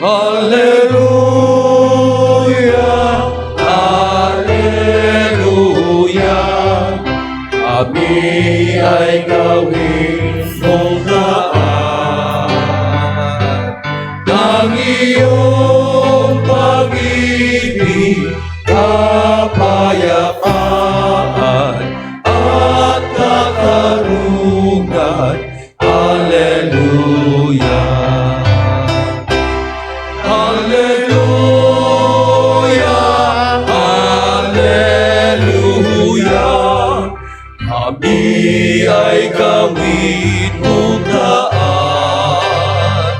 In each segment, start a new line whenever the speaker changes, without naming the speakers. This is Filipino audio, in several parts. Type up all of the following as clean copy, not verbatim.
Hallelujah, Hallelujah. Kami ay gawin mong daan ng iyong pag-ibig, kapayapaan at katarungan. Hallelujah, Hallelujah, Hallelujah. Kami ay gawin mong daan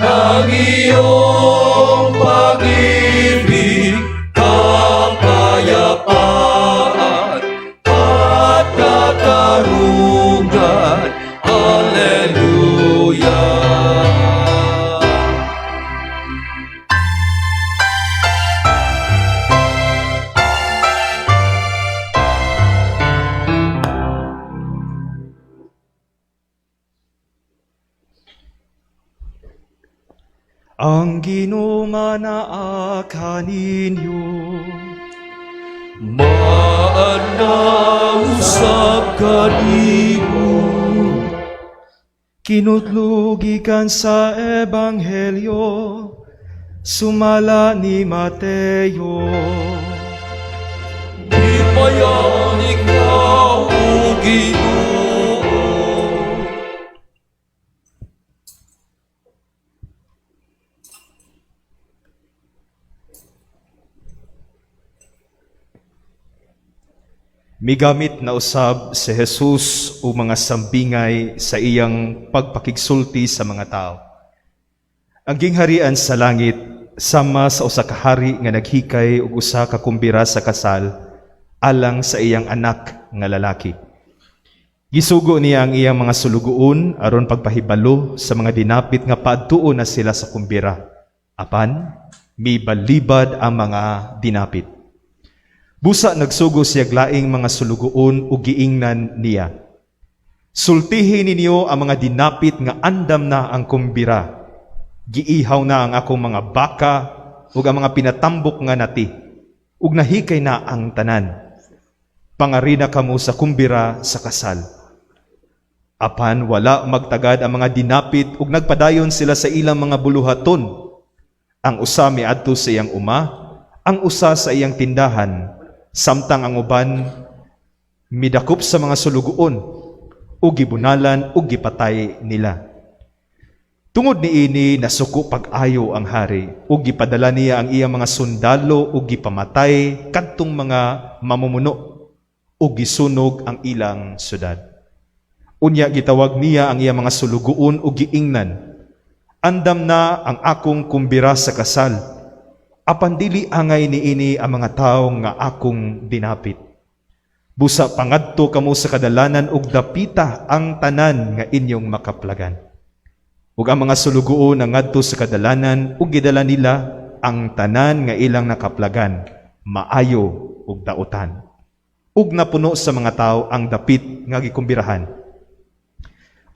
ng iyong pag-ibig, kapayapaan at katarungan. Hallelujah.
Ang ginumanaa ninyo,
Maanausap kanimo,
kinutlugikan sa Ebanghelyo, sumala ni Mateo.
ipayan ikaw, O Ginoo.
Migamit na usab si Jesus o mga sambingay sa iyang pagpakigsulti sa mga tao. Ang gingharian sa langit sama sa usa ka hari nga naghikay og usa ka kumbira sa kasal alang sa iyang anak nga lalaki. Gisugo niya ang iyang mga sulugoon aron pagpahibalo sa mga dinapit nga paadtuon na sila sa kumbira. Apan mibalibad ang mga dinapit. Busa nagsugo siya glaing mga sulugoon ug giingnan niya. Sultihin ninyo ang mga dinapit nga andam na ang kumbira. Giihaw na ang akong mga baka ug ang mga pinatambok nga nati. Ug nahikay na ang tanan. Pangarina kamo sa kumbira sa kasal. Apan wala magtagad ang mga dinapit ug nagpadayon sila sa ilang mga buluhaton. Ang usa miadto sa iyang uma, ang usa sa iyang tindahan, samtang ang uban midakop sa mga sulugoon ug gibunalan ug gipatay nila. Tungod niini nasuko pag-ayo ang hari ug gipadala niya ang iyang mga sundalo ug gipamatay kadtong mga mamumuno ug gisunog ang ilang syudad. Unya gitawag niya ang iyang mga sulugoon ug giingnan, andam na ang akong kumbira sa kasal. Apan dili angay niini ang mga tawo nga akong dinapit. Busa pangadto kamo sa kadalanan ug dapita ang tanan nga inyong makaplagan. Ug ang mga sulugoon nga ngadto sa kadalanan ug gidala nila ang tanan nga ilang nakaplagan, maayo ug dautan. Ug napuno sa mga tawo ang dapit nga gikumbirahan.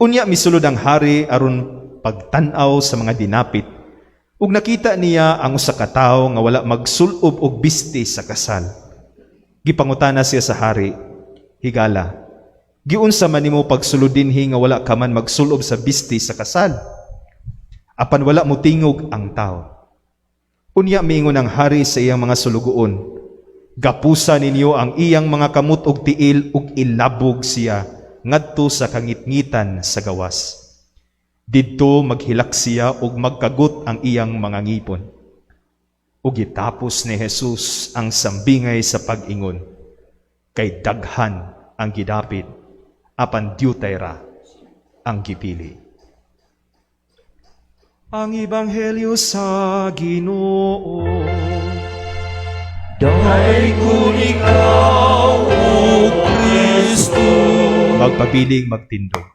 Unya misulod ang hari aron pagtan-aw sa mga dinapit. Ug nakita niya ang usa ka tawo nga wala magsulob og bisti sa kasal. Gipangutana siya sa hari, higala, giunsa man nimo pagsulodinhi nga wala ka man magsulob sa bisti sa kasal? Apan wala mo tingog ang tawo. Unya miingon ang hari sa iyang mga sulugoon, gapusa ninyo ang iyang mga kamot og tiil ug ilabog siya ngadto sa kangitngitan sa gawas. Didto maghilak siya ug magkagot ang iyang mga ngipon. Ug gitapos ni Jesus ang sambingay sa pag-ingon, kay daghan ang gidapit, apan diutay ra ang gipili. Ang Ebanghelyo sa Ginoo.
Daig ikaw, O Kristo.
Magpabiling magtindog.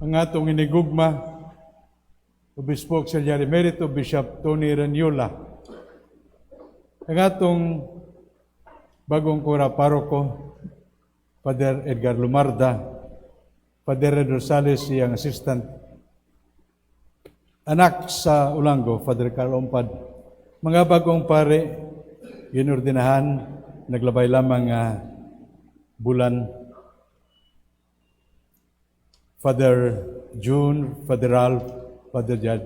ang atong inigugma, Obispo Auxiliar Emerito Bishop Tony Ranyola, ang atong bagong kura paroko, Father Edgar Lumarda, Father Red Rosales, iyang assistant, anak sa Ulango, Father Carl Ompad, mga bagong pare, ginordinahan, naglabay lamang bulan, Father June, Father Ralph, Father Jade,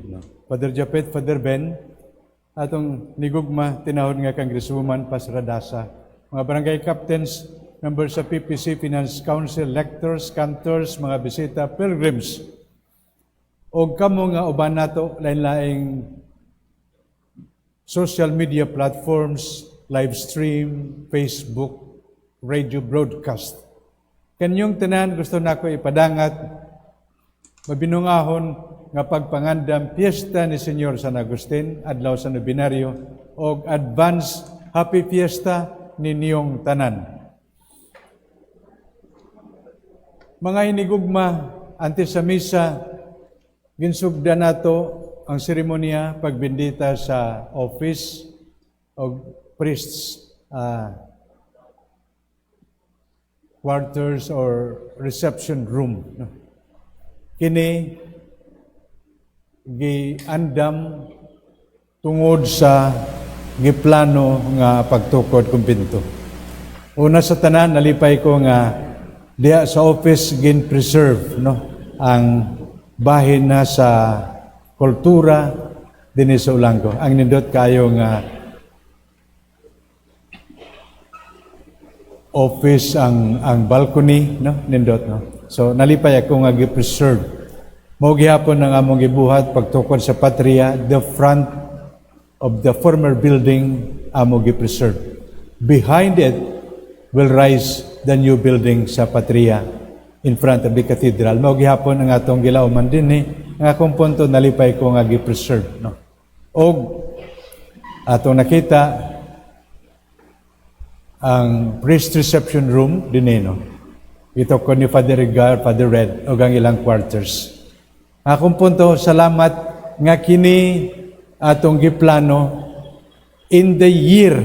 no? Father Japet, Father Ben, atong nigugma, tinahod nga Congresswoman Pasradasa, mga barangay captains, members sa PPC, Finance Council, lectors, cantors, mga bisita, pilgrims, o kamo nga uban nato, lain-laing social media platforms, live stream, Facebook, radio broadcast. Kanyong tanan gusto nako ipadangat, mabinungahon nga pagpangandam piyesta ni Senyor San Agustin, adlaw sa Nobinaryo, o advance happy fiesta ninyong tanan. Mga hinigugma, antes sa misa, ginsugda nato ang seremonya pagbendita sa office o priests quarters or reception room. Kini giandam tungod sa giplano nga pagtukod kumpinto. Una sa tanan, nalipay ko nga diya sa office gin-preserve ang bahin na sa kultura din sa Ulango. Ang nindot kayo nga office ang balcony, nindot, So nalipay ako nga gi-preserve. Mao gihapon ang among gibuhat pagtukod sa patria, the front of the former building amo gi-preserve. Behind it will rise the new building sa patria in front of the cathedral. Mao gihapon ang atong gilauman dinhi, ang akong punto nalipay ko nga gi-preserve, Og atong nakita ang priest reception room dinhi, ito ko ni Father Edgar, Father Red, o ang ilang quarters. Akong punto, salamat nga kini atong giplano in the year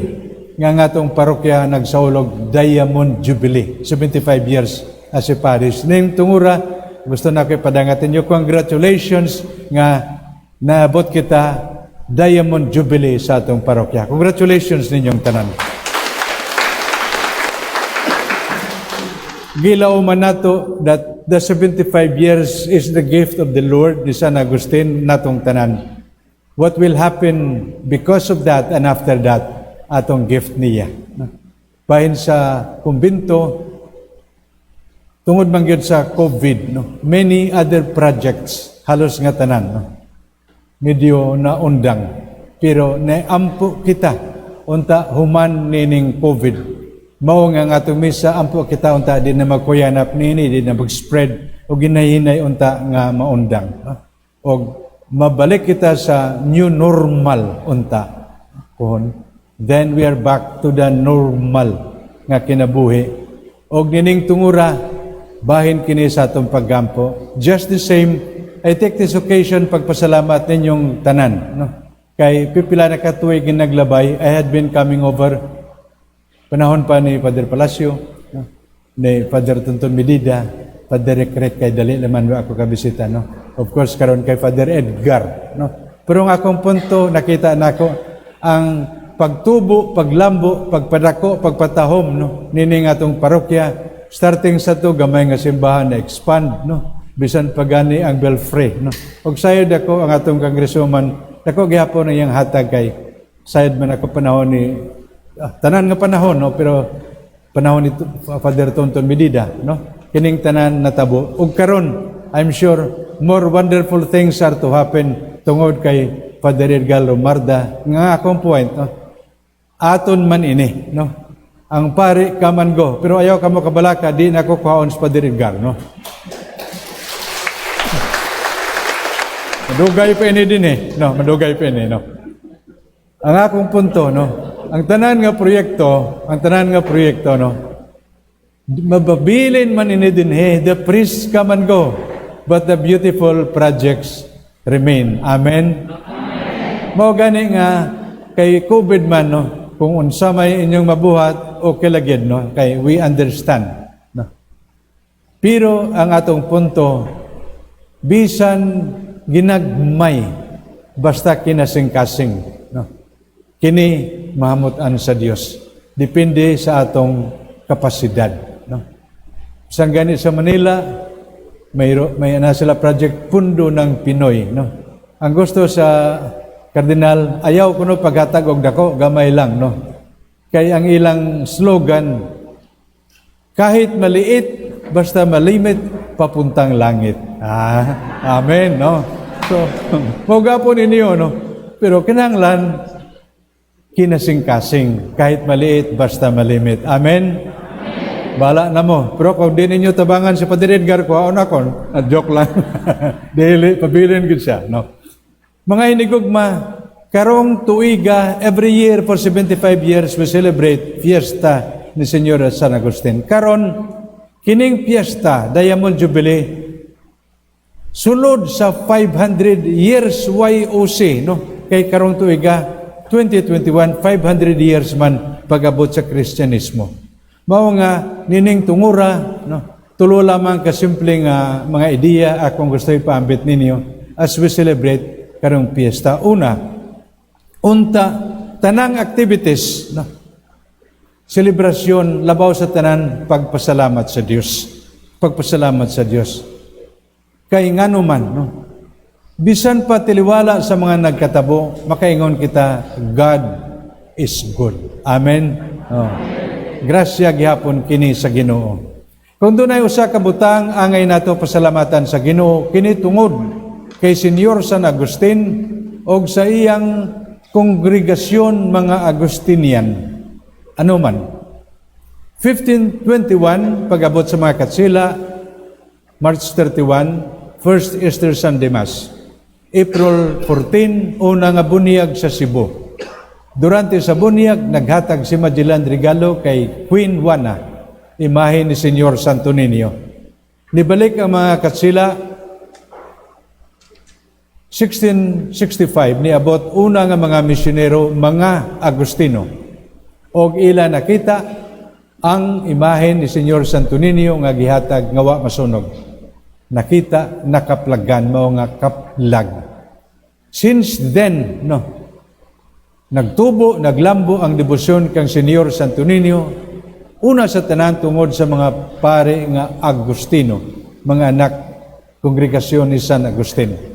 nga atong parokya nagsaulog Diamond Jubilee, 75 years as a parish. Ning tungura, gusto na ko ipadangatin nyo, congratulations nga naabot kita Diamond Jubilee sa atong parokya. Congratulations ninyong tanan. Gilaw man nato that the 75 years is the gift of the Lord ni San Agustin natong tanan. What will happen because of that and after that, atong gift niya. Bahin sa kumbinto, tungod man gyud sa COVID, many other projects, halos nga tanan, medyo naundang. Pero naampo kita, unta human nining COVID. Mao nga atong misa, ampo kita unta din na magkuyanap nini, din na mag-spread, o ginahinay unta nga maundang. O mabalik kita sa new normal unta. Then we are back to the normal nga kinabuhi. O nining tungura, bahin kini sa atong paggampo. Just the same, I take this occasion pagpasalamat ninyong tanan. Kay pipila na katuig ginaglabay, I had been coming over panahon pa ni Father Palacio, ni Father Tonton Medida, Father Recret kay dali naman ako kabisita, Of course karon kay Father Edgar, Pero ang akong punto nakita nako ang pagtubo, paglambo, pagpadako, pagpatahom, nining atong parokya, starting sa to gamay nga simbahan na expand, bisan pagani ang belfry, Og sayod ako ang atong Congresswoman, dako gyapon ang iyang hatag kay sayod man ako panahon ni tanan nga panahon, pero panahon ni Father Tonton Medida, kining tanan natabo. Ug karon, I'm sure more wonderful things are to happen tungod kay Father Edgar Lumarda. Nga akong point, aton man ini, ang pari come and go, pero ayaw ka mo kabalaka, di na ko kuhaon sa Father Edgar, Madugay pa ini din madugay pa ini, Ang akong punto, ang tanan nga proyekto, Mababilin man inidinhe, the priests come and go, but the beautiful projects remain. Amen? Mao gani nga, kay COVID man, no? Kung unsa may inyong mabuhat, okay lagyan, no? Kay we understand. No? Pero ang atong punto, bisan ginagmay, basta kinasing-kasing. No? Kini mahamutan sa Dios. Depende sa atong kapasidad. No? Isang ganit sa Manila, may na sila project Pundo ng Pinoy. No? Ang gusto sa Kardinal, ayaw ko no paghatag og dako, gamay lang. No? Kaya ang ilang slogan, kahit maliit, basta malimit, papuntang langit. Amen. No? So, magapon ninyo, no? Pero kinahanglan, kinasing-kasing, kahit maliit, basta malimit. Amen? Bala na mo. Pero kung di ninyo tabangan si Padre Edgar, kuhaon ako. Joke lang. Dili, pabilin ko siya. No? Mga hinigugma, karong tuiga, every year for 75 years, we celebrate fiesta ni Señor San Agustin. Karon, kining fiesta, Diamond Jubilee, sulod sa 500 years YOC, no? Kay karong tuiga, 2021, 500 years man pag-abot sa Kristyanismo. Mao nga nining tungura, no? Tulo lamang kasimpleng mga ideya akong gusto ipaambit ninyo as we celebrate karong piyesta. Una, tanang activities, no? Selebrasyon, labaw sa tanan, pagpasalamat sa Dios. Pagpasalamat sa Dios. Kay ngano man, no? Bisan pa tiliwala sa mga nagkatabo, makaingon kita, God is good. Amen? Oh. Grasya gihapon kini sa Ginoo. Kung dunay usa ka butang, angay nato pasalamatan sa Ginoo, kini tungod kay Senyor San Agustin o sa iyang kongregasyon mga Agustinian. Ano man? 1521, pag-abot sa mga Katsila, March 31, First Easter Sunday Mass. April 14, una nga bunyag sa Cebu. Durante sa bunyag, naghatag si Magellan regalo kay Queen Juana, imahe ni Senyor Santo Niño. Nibalik ang mga Katsila, 1665, niabot una nga mga misyonero, mga Agustino. Og ila nakita ang imahe ni Senyor Santo Niño nga gihatag nga wa masunog. Nakita, nakaplagan, mao nga kaplag. Since then, no, nagtubo, naglambo ang debosyon kang Senyor Santo Niño, una sa tanan tungod sa mga pare nga Agustino, mga anak, kongregasyon ni San Agustin.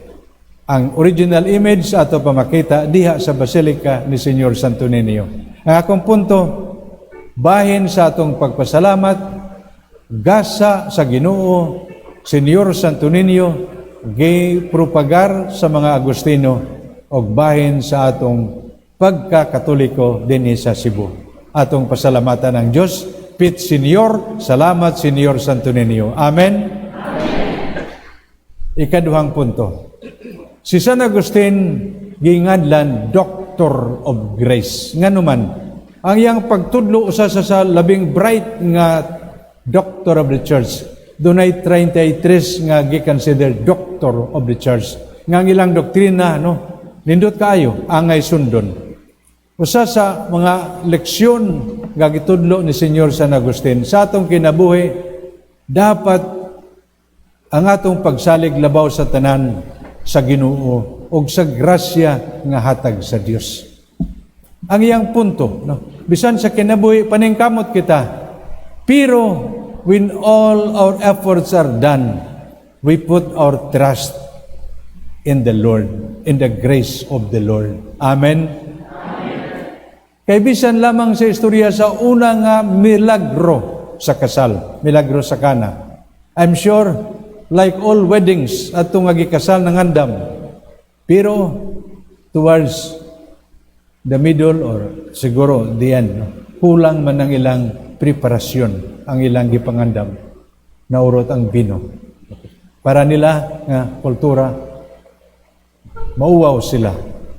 Ang original image ato pamakita diha sa Basilica ni Senyor Santo Niño. Ang akong punto, bahin sa atong pagpasalamat, gasa sa Ginoo, Senyor Santo Niño, gipropagar sa mga Agustino, o bahin sa atong pagkakatoliko din sa Cebu. Atong pasalamatan ng Diyos, Pit Senyor, salamat Senyor Santo Niño. Amen? Ikaduhang punto. Si San Agustin, gingadlan, Doctor of Grace. Nga naman, ang iyang pagtudlo usa sa labing bright nga Doctor of the Church. Dunay 33 nga gi-consider Doctor of the Church. Nga ilang doktrina, no? Nindot kaayo, angay sundon. Usa sa mga leksyon nga gitudlo ni Senyor San Agustin, sa atong kinabuhi, dapat ang atong pagsalig labaw sa tanan sa Ginoo o sa grasya nga hatag sa Dios. Ang iyang punto, no? Bisan sa kinabuhi, paningkamot kita, pero when all our efforts are done, we put our trust in the Lord, in the grace of the Lord. Amen? Kay bisan lamang sa istorya sa una nga milagro sa kasal, milagro sa Kana. I'm sure, like all weddings, atong nga gikasal ng handam, pero towards the middle or siguro the end, no? Kulang man ang ilang preparasyon, ang ilang gipangandam, naurot ang bino. Para nila nga kultura, mauwaw sila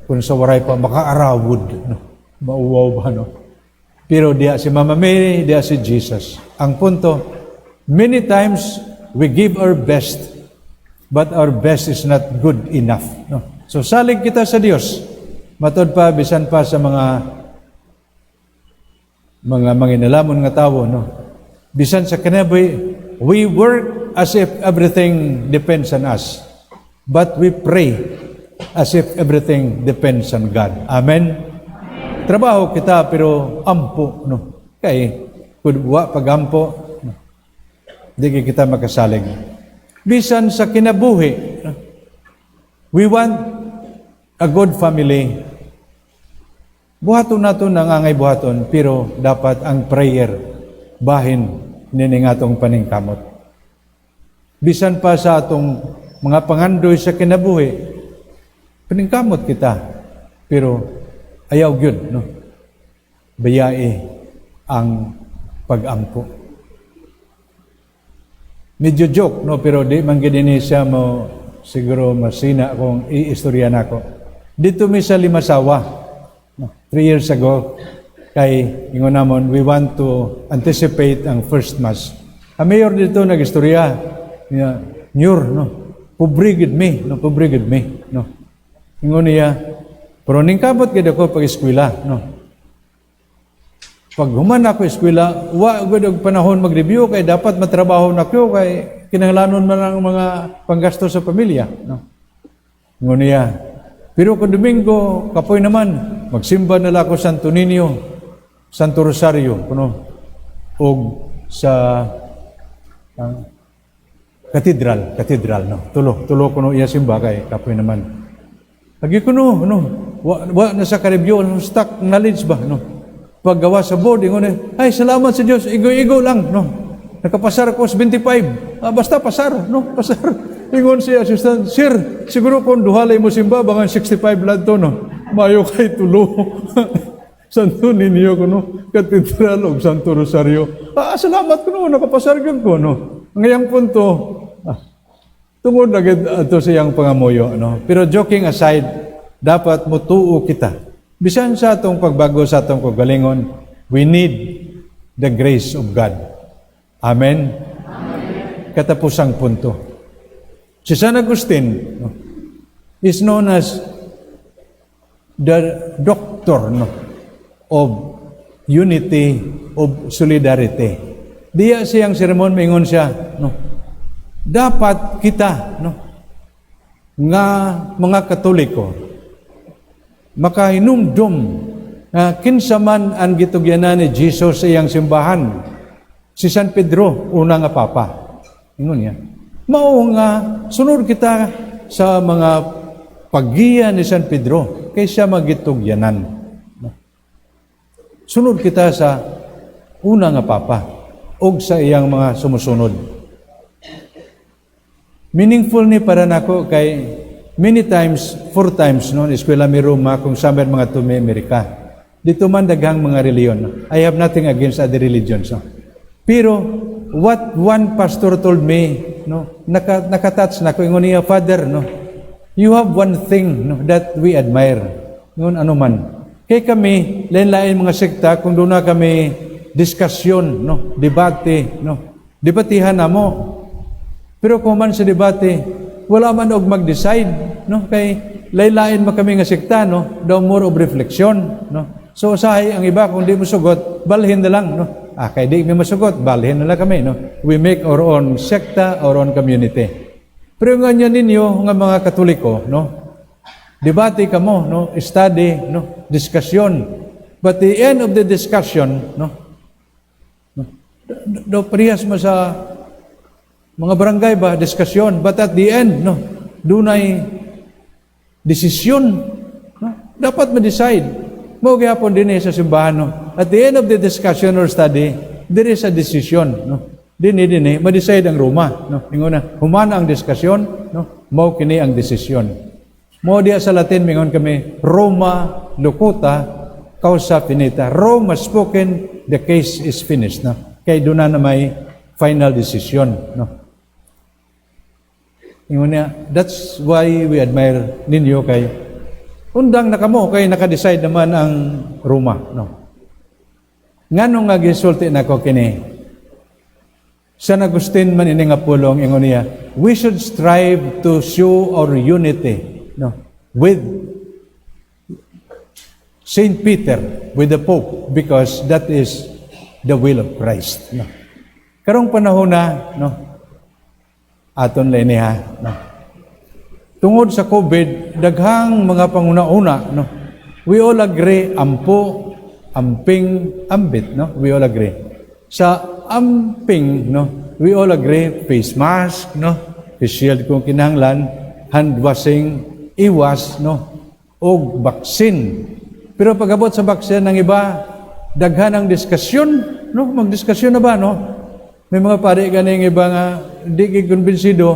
kung sa waray pa makaarawod, no? Mauwaw ba, no? Pero diya si Mama Mary, diya si Jesus. Ang punto, many times we give our best, but our best is not good enough. No? So salig kita sa Dios. Matod pa, bisan pa sa mga manginalaman nga tawo, no? Bisan sa kinabuhi, we work as if everything depends on us. But we pray as if everything depends on God. Amen? Trabaho kita pero ampo, no? Kay kudwa pagampo, no? Di kita makasalig. Bisan sa kinabuhi, no? We want a good family. Buhaton nato nangangay buhaton, pero dapat ang prayer bahin nining atong paningkamot. Bisan pa sa atong mga pangandoy sa kinabuhi, paningkamot kita, pero ayaw gyud, no? Bayai ang pag-ampo. Medyo joke, no? Pero di man gid ini siya mo siguro masina kung iistorya nako. Dito mi sa Limasawa, no? 3 years ago, kay ingon namon we want to anticipate ang first mass. Ang mayor dito nag-istorya niya, Nyur, no? Pobre gid mi, no? Pobre gid mi, no? Ingon niya, pero ningkabot gid ako pag eskwela, no? Pag human ako eskwela, wa gud og panahon mag-review kay dapat matrabaho na ko kay kinahanglanon man ang mga panggasto sa pamilya, no? Ingon niya, pero kung Domingo, kapoy naman, magsimba na lang ako Santo Niño, Santo Rosario, kuno, o sa katedral, no? Tulo kuno iya simba kay kapoy naman. Lagi kuno, no? Wa na sa ka-review, stock knowledge ba, no? Paggawa sa board, ingon ay salamat sa Dios, igo lang, no? Nakapasar ko sa 25. Basta pasar, no? Pasar. Ingon si assistant, sir, siguro kung duhalay mo simba, bangan 65 lang to, no? Mayo kay tulo. Santo Niño ko, no? Katedral o Santo Rosario. Salamat ko, no? Nakapasar ko, no? Ngayang punto, tungod na ito siyang pangamuyo, no? Pero joking aside, dapat mutuo kita. Bisan sa atong pagbago sa atong kagalingon, we need the grace of God. Amen? Amen. Katapusang punto. Si San Agustin, no, is known as the doctor, no, of unity, of solidarity. Diya siyang sermon, maingon siya, no, dapat kita, no, nga mga Katoliko, makahinumdum na kinsa man ang gitugyanan ni Jesus sa iyang simbahan. Si San Pedro, una nga papa. Ingon niya. Mao nga sunod kita sa mga paggiya ni San Pedro kaysa magitugyanan. Sunod kita sa una nga papa o sa iyang mga sumusunod. Meaningful ni para nako kay many times, 4 times, no, eskwela mi Roma, kung summer mga tumi Amerika. Dito man daghang mga reliyon. I have nothing against other religions. No? Pero, what one pastor told me, no, nakatouch na ko, ingon niya, Father, no, you have one thing, no, that we admire. Ingon, ano man. Kaya kami, lain-lain mga sekta, kung doon na kami diskusyon, no, debate, no, debatihan na mo. Pero kung man sa debate, wala man og mag-decide, no, kay lain-lain man kami nga sekta, no, daw more of reflection, no. So usahay ang iba kung di mo sugot, balhin na lang, no. Kay di mi masugot, balhin na lang kami, no. We make our own sekta, our own community. Pero nga ninyo nga mga Katoliko, no, debate ka mo, no, study, no, discussion. But the end of the discussion, no, do parehas mo sa mga barangay ba, diskusyon. But at the end, no, dunay desisyon. No? Dapat ma-decide. Mao gyapon din sa simbahan, no. At the end of the discussion or study, there is a decision, no. Dini ma-decide ang Roma, no. Ingon na, humana ang diskusyon, no. Mao kini ang desisyon. Mao diya sa Latin mingon kami, Roma locuta causa finita. Rome has spoken, the case is finished, no. Kay duna na may final decision, no. Ingon niya, that's why we admire ninyo kay undang na kamo kay naka-decide naman ang Roma, no. Nganong nga gisulti nako kini? San Agustin man ini nga pulong ingon niya, we should strive to show our unity, no, with Saint Peter, with the Pope, because that is the will of Christ. No. Karong panahon na, no, aton lang niya, no. Tungod sa COVID, daghang mga panguna-una, no. We all agree, ampo, amping, ambit, no. We all agree. Sa amping, no, we all agree, face mask, no, face shield kung kinahanglan, hand washing, iwas, no, o vaccine. Pero pag-abot sa vaccine ng iba, daghan ang diskusyon, no, magdiskusyon na ba, no? May mga pare ganing iba nga di gikonbensido,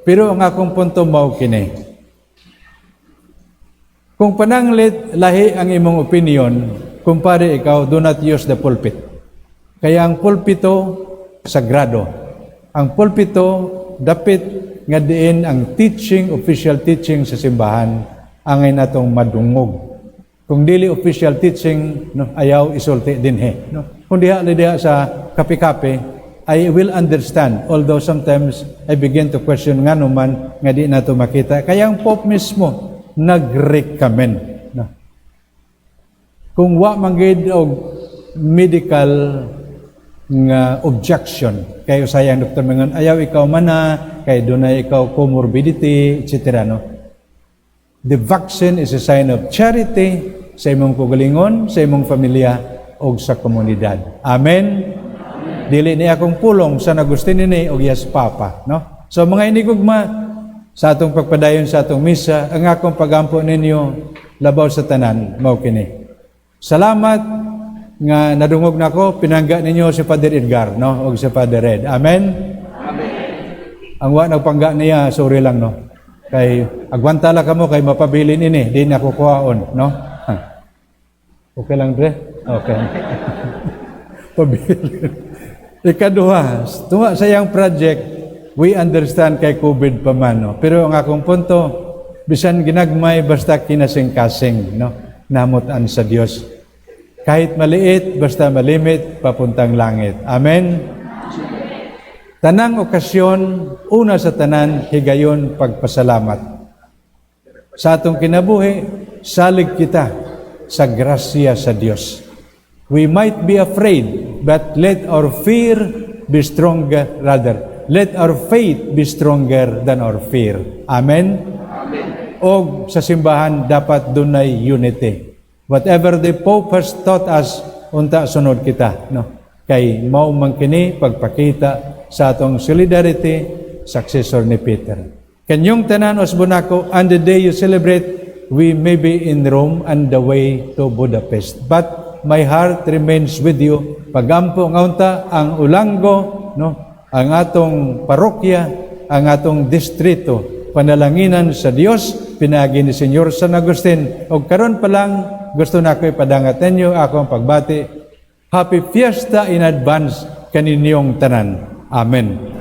pero ang akong punto mao kini. Kung pananglit lahi ang imong opinion, kumpare ikaw, do not use the pulpit. Kaya ang pulpito sagrado. Ang pulpito dapit nga diin ang teaching, official teaching sa simbahan angay natong madungog. Kung dili official teaching, no, ayaw isulti dinhi, no. Kung diha sa kape-kape, I will understand, although sometimes I begin to question nga naman nga di nato makita. Kaya ang Pope mismo nag-recommend, no. Kung wa manggid og medical nga objection, kayo sayang doktor mangon ayaw ikaw mana, kay dunay ikaw comorbidity, etc., no. The vaccine is a sign of charity sa imong kugalingon, sa imong pamilya, o sa komunidad. Amen? Dili ni akong pulong sa Agustin ini o yes papa, no? So mga inigugma, sa atong pagpadayon sa atong misa, ang akong pagampo ninyo, labaw sa tanan, mao kini. Salamat nga nadungog nako, pinangga ninyo si Father Edgar, no? O si Father Red. Amen? Amen. Ang wa nagpangga niya, sorry lang, no? Kay agwantala kamo kay mapabilin ini, di na kukuhaon, no? Okay lang, Dre? Okay. Pabilin. Ikaduha, tunga sa iyang project, we understand kay COVID pa man, no? Pero ang akong punto, bisan ginagmay basta kinasing-kasing, no? Namutan sa Dios. Kahit maliit, basta malimit, papuntang langit. Amen? Tanang okasyon, una sa tanan, higayon pagpasalamat. Sa atong kinabuhi, salig kita sa grasya sa Dios. We might be afraid, but let our fear be stronger, let our faith be stronger than our fear. Amen? Amen. O sa simbahan, dapat dunay unity. Whatever the Pope has taught us, unta sunod kita, no? Kay mao man kini pagpakita sa atong solidarity, successor ni Peter. Kanyong tanan Osbonako, on the day you celebrate, we may be in Rome on the way to Budapest. But my heart remains with you. Pagampo ngaunta ang Ulango, no? Ang atong parokya, ang atong distrito, panalanginan sa Dios, pinagi ni Senyor San Agustin. O karon pa lang, gusto na ko ipadangat ninyo akong pagbati. Happy Fiesta in advance kaninyong tanan. Amen.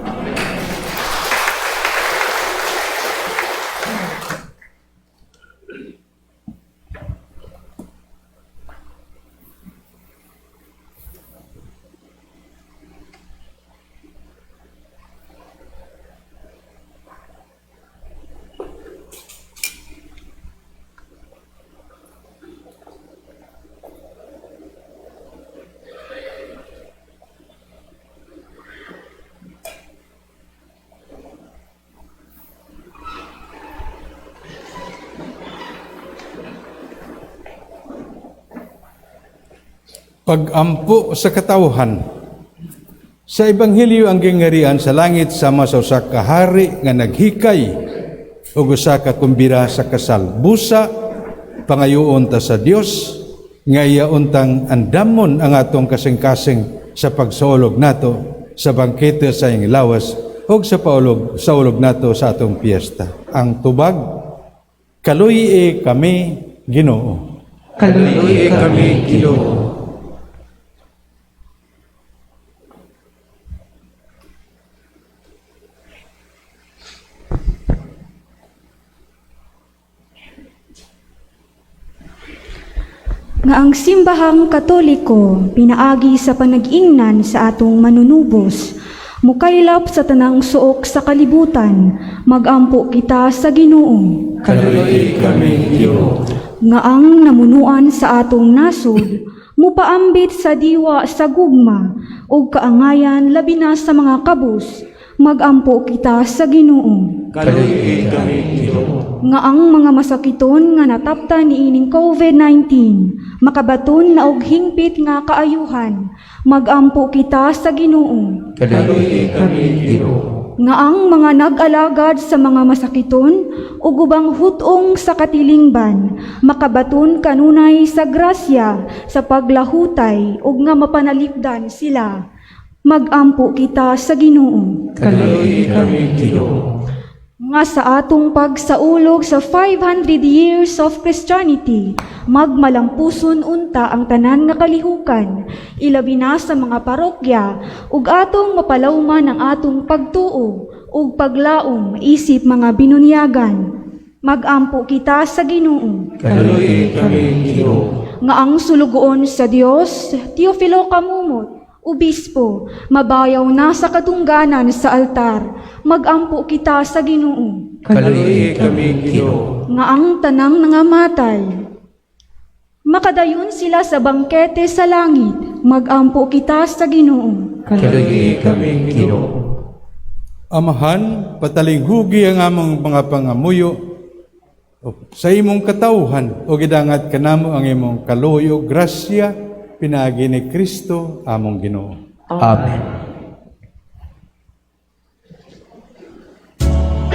Pag-ampo sa katawhan. Sa Ebanghelyo ang gingharian sa langit sama sa usa ka hari nga naghikay ug usa ka kumbira sa kasal. Busa pangayoon ta sa Dios nga iauntang andamon ang atong kasing-kasing sa pagsaulog nato sa bangkete sa iyang lawas ug sa saulog nato sa atong piyesta. Ang tubag, kaluyi kami Ginoo.
Kaluyi kami, Ginoo.
Nga ang simbahang Katoliko pinaagi sa panag-ingnan sa atong manunubos Mukaylap sa tanang suok sa kalibutan, magampo kita sa Ginoo.
Kaluoy kami Ginoo.
Nga ang namunuan sa atong nasod, mupaambit sa diwa sa gugma, ug kaangayan labi na sa mga kabus, magampo kita sa Ginoo.
Kaluoy kami Ginoo.
Nga ang mga masakiton nga nataptan niining COVID-19, makabaton na og hingpit nga kaayuhan, magampo kita sa Ginoo.
Kaluoy kami Ginoo.
Nga ang mga nag-alagad sa mga masakiton ug ubang hutong sa katilingban, makabaton kanunay sa grasya sa paglahutay ug nga mapanalipdan sila, magampo kita sa Ginoo.
Kaluoy kami Ginoo.
Nga sa atong pagsaulog sa 500 years of Christianity, magmalampuson unta ang tanan nga kalihukan, ilabi na sa mga parokya, ug atong mapalawman ang atong pagtuo, ug paglaom isip mga binunyagan. Magampo kita sa Ginoo.
Kaluoy kami Ginoo.
Nga ang sulugoon sa Dios, Teofilo Kamumot, Obispo, mabayaw na sa katungganan sa altar, magampo kita sa Ginoo.
Kaluoy kami Ginoo.
Nga ang tanang nangamatay, makadayon sila sa bangkete sa langit, magampo kita sa Ginoo.
Kaluoy kami Ginoo.
Amahan, patalinghugi ang among mga pangamuyo, sa imong katawhan, o gidangat kanamo ang imong kaluyo, grasya, pinagi ni Kristo, among Ginoo.
Amen.